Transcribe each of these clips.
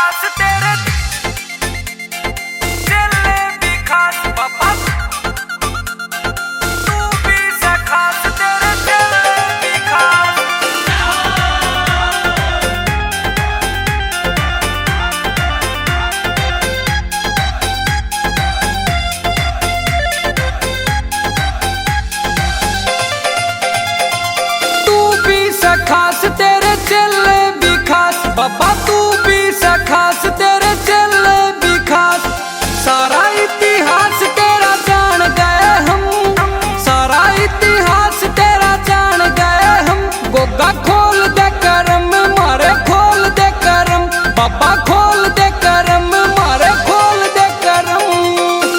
खास तेरे चले भी खास पापा तू भी खास तेरे चले भी खास। तू भी खास तेरे चले भी खास बाबा तू भी खास तेरे चले भी खास। सारा इतिहास तेरा जान गए हम, सारा इतिहास तेरा जान गए हम। गोगा खोल दे करम मारे खोल दे करम बाबा खोल दे करम मारे खोल दे करम।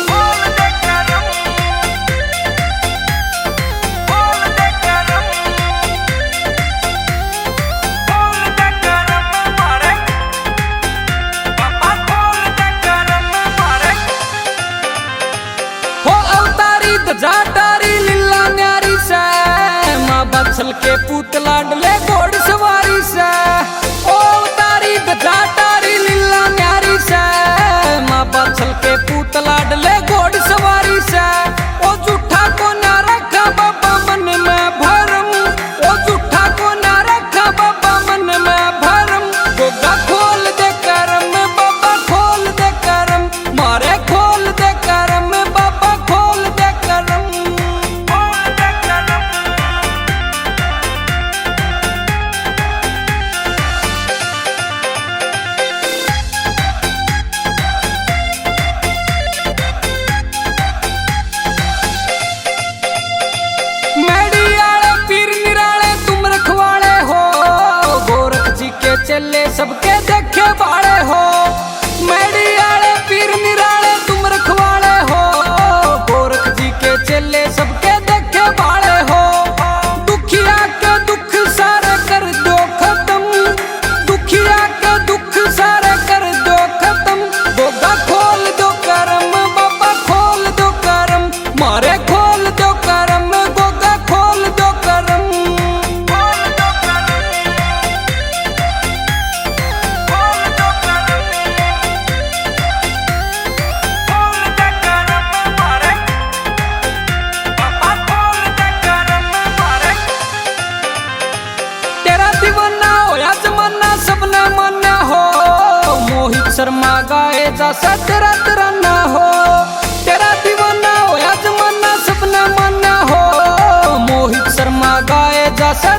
खोल दे करम खोल दे करम खोल दे करम मारे बाबा खोल दे करम मारे। हो अवतारी जाटारी लीला न्यारी से माँ बछल के पुतला डले घोड़ सवारी से। ओ अवतारी जाटारी लीला न्यारी से माँ बछल के पुतला डले घोड़ सवारी से। ओ झूठा को ना रखा बाबा मन में भरम, ओ झूठा को ना रखा बाबा मन में भरम। गोगा खोल दे करम बाबा खोल दे करम मारे खोल दे करम बाबा खोल दे करम। खोल दे करम मेडी आले पीर निराले तुम रखवाले हो, गोरख जी के चले सबके देखे बाड़े हो। मेडी आले पीर निराले तुम रखवाले हो, गोरख जी के चले सबके देखे बाड़े हो। दुखिया के दुख सारे कर दो खत्म, दुखिया के दुख सारे कर दो खत्म। गोगा खोल दो करम बाबा खोल दो करम मारे खोल दो करम गोगा खोल दो करम। खोल दो करम खोल दो करम खोल दे करम मारे बाबा खोल दे करम मारे। तेरा दीवाना होया जमाना सबने मान्या हो, मोहित शर्मा गाए जैसा तेरा तराना हो। तेरा दीवाना होया जमाना सबने मान्या हो, मोहित शर्मा गाए जैसा